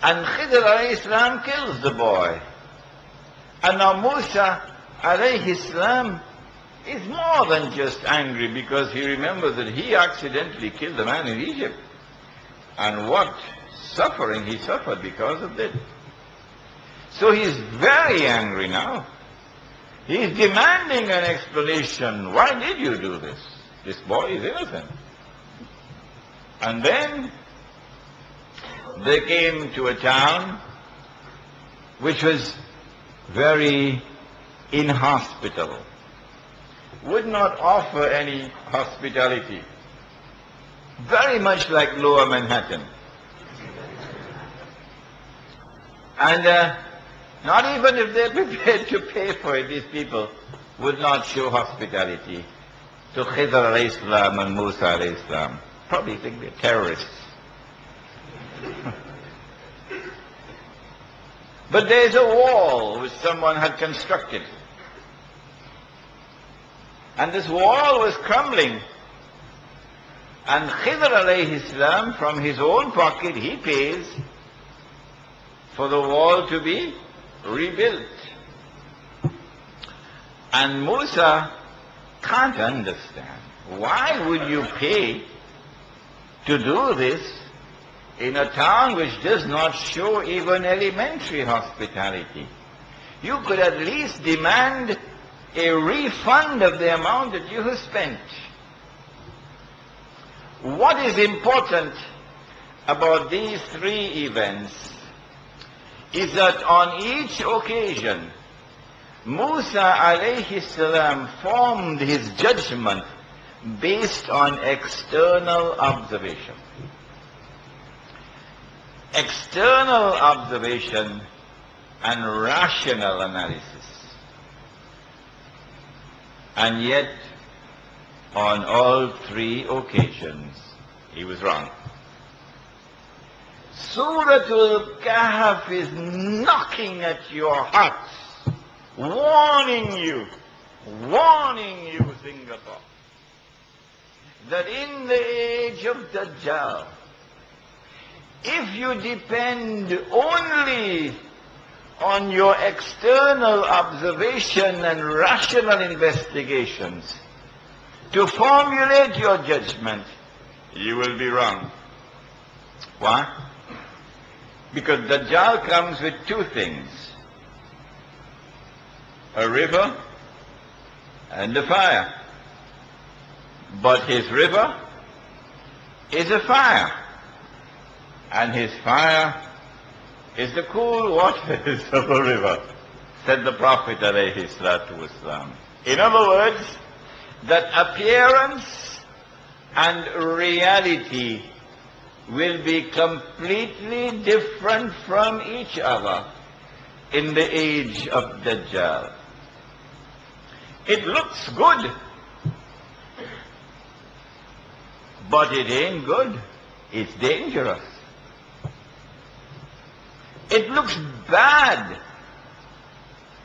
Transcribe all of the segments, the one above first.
And Khidr alayhi salam kills the boy. And now Musa alayhi salam is more than just angry, because he remembers that he accidentally killed the man in Egypt. And what suffering he suffered because of it. So he's very angry now. He's demanding an explanation. Why did you do this? This boy is innocent. And then they came to a town which was very inhospitable, would not offer any hospitality, very much like Lower Manhattan. And not even if they're prepared to pay for it, these people would not show hospitality to Khidr alayhi salam and Musa alayhi salam. Probably think they're terrorists. But there's a wall which someone had constructed. And this wall was crumbling. And Khidr alayhi salam, from his own pocket, he pays for the wall to be rebuilt. And Musa can't understand. Why would you pay to do this in a town which does not show even elementary hospitality? You could at least demand a refund of the amount that you have spent. What is important about these three events is that on each occasion, Musa alayhi salam formed his judgment based on external observation. External observation and rational analysis. And yet, on all three occasions, he was wrong. Suratul Kahf is knocking at your hearts, warning you, Singapore, that in the age of Dajjal, if you depend only on your external observation and rational investigations to formulate your judgment, you will be wrong. Why? Because Dajjal comes with two things: a river and a fire. But his river is a fire, and his fire is the cool waters of a river, said the Prophet alayhi salatu wasalam. In other words, that appearance and reality will be completely different from each other in the age of Dajjal. It looks good, but it ain't good. It's dangerous. It looks bad,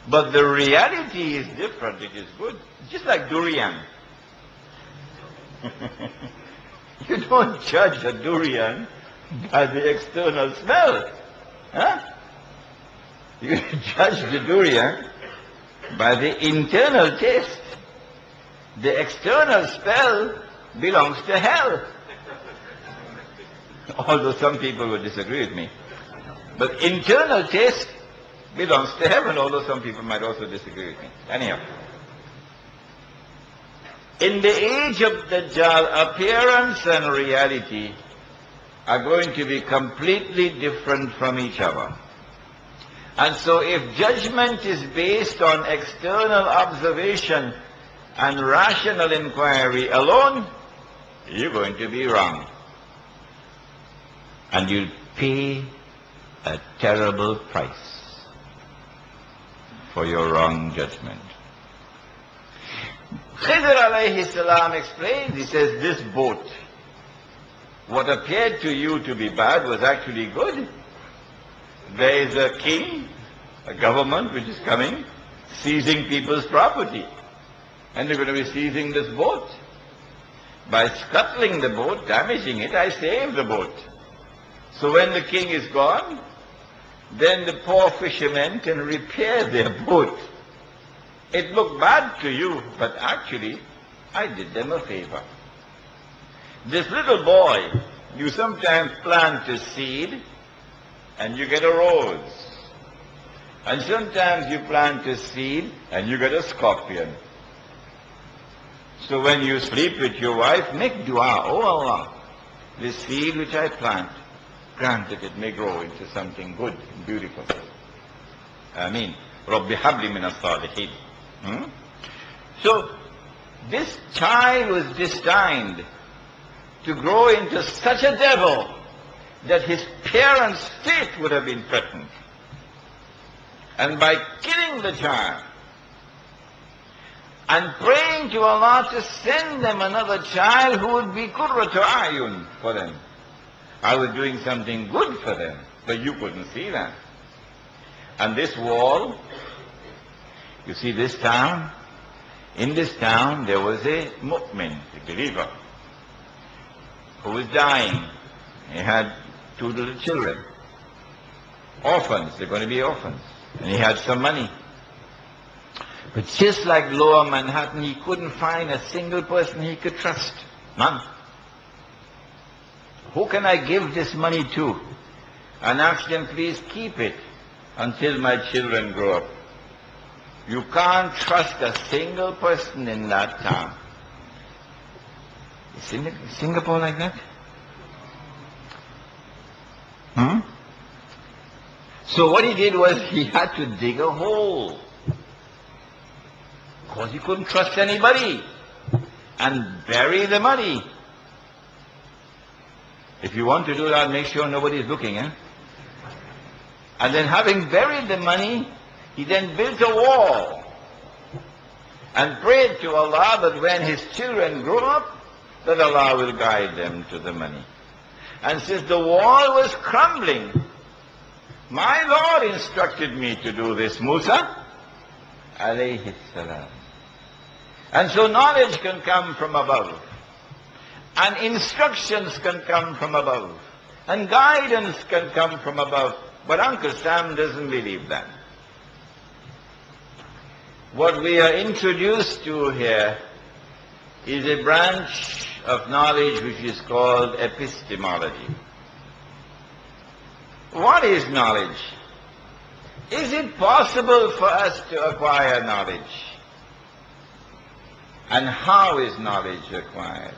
but the reality is different. It is good. Just like durian. You don't judge a durian by the external smell. Huh? You judge the durian by the internal taste. The external smell belongs to hell. Although some people would disagree with me. But internal taste belongs to heaven, although some people might also disagree with me. Anyhow. In the age of Dajjal, appearance and reality are going to be completely different from each other. And so if judgment is based on external observation and rational inquiry alone, you're going to be wrong. And you'll pay a terrible price for your wrong judgment. Khidr alayhi salam explains, he says, this boat, what appeared to you to be bad was actually good. There is a king, a government which is coming, seizing people's property. And they're going to be seizing this boat. By scuttling the boat, damaging it, I saved the boat. So when the king is gone, then the poor fishermen can repair their boat. It looked bad to you, but actually, I did them a favor. This little boy, you sometimes plant a seed, and you get a rose. And sometimes you plant a seed, and you get a scorpion. So when you sleep with your wife, make dua, oh Allah, this seed which I plant, grant that it may grow into something good and beautiful. Ameen. Rabbi habli min as-salihin. So, this child was destined to grow into such a devil that his parents' fate would have been threatened. And by killing the child and praying to Allah to send them another child who would be qurratu ayun for them, I was doing something good for them, but you couldn't see that. And this wall, you see this town? In this town there was a mu'min, a believer, who was dying. He had 2 little children. Orphans, they're going to be orphans. And he had some money. But just like Lower Manhattan, he couldn't find a single person he could trust. None. Who can I give this money to? And ask them, please keep it until my children grow up. You can't trust a single person in that town. Is Singapore like that? So what he did was he had to dig a hole. Because he couldn't trust anybody. And bury the money. If you want to do that, make sure nobody is looking. And then having buried the money, he then built a wall. And prayed to Allah that when his children grow up, that Allah will guide them to the money. And since the wall was crumbling, my Lord instructed me to do this, Musa, alayhi salam. And so knowledge can come from above. And instructions can come from above. And guidance can come from above. But Uncle Sam doesn't believe that. What we are introduced to here is a branch of knowledge which is called epistemology. What is knowledge? Is it possible for us to acquire knowledge? And how is knowledge acquired?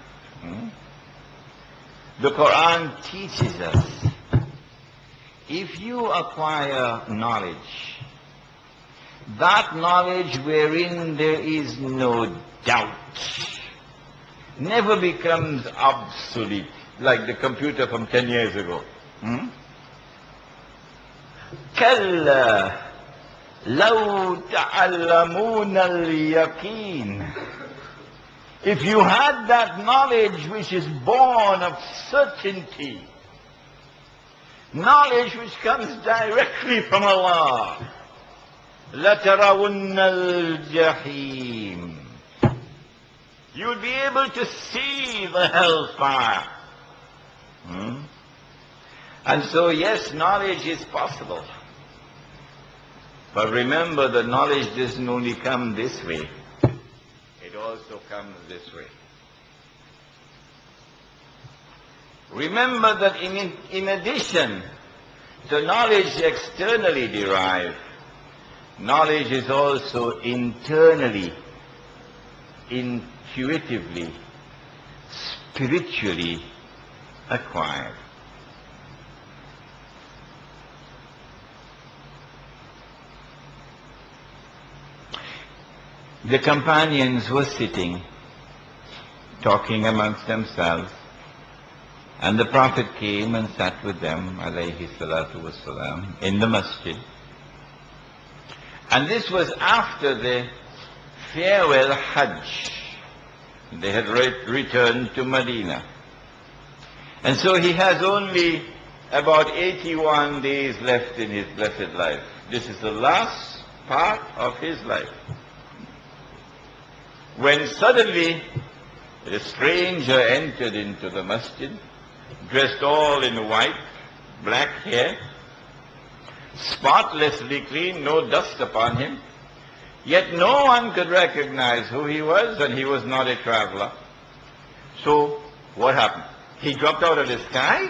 The Quran teaches us, if you acquire knowledge, that knowledge wherein there is no doubt, never becomes obsolete, like the computer from 10 years ago. كلا لو تعلمون اليقين. If you had that knowledge which is born of certainty, knowledge which comes directly from Allah, لَتَرَوُنَّ الْجَحِيمِ. You would be able to see the hellfire. And so, yes, knowledge is possible. But remember, the knowledge doesn't only come this way. It also comes this way. Remember that in addition to knowledge externally derived, knowledge is also internally, intuitively, spiritually acquired. The companions were sitting, talking amongst themselves, and the Prophet came and sat with them, alayhi salatu wassalam, in the masjid. And this was after the farewell Hajj. They had returned to Medina. And so he has only about 81 days left in his blessed life. This is the last part of his life. When suddenly a stranger entered into the masjid, dressed all in white, black hair, spotlessly clean, no dust upon him. Yet no one could recognize who he was, and he was not a traveler. So, what happened? He dropped out of the sky?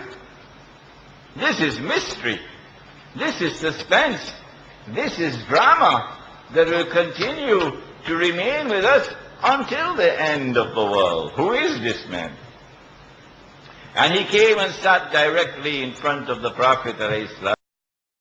This is mystery. This is suspense. This is drama that will continue to remain with us until the end of the world. Who is this man? And he came and sat directly in front of the Prophet ﷺ.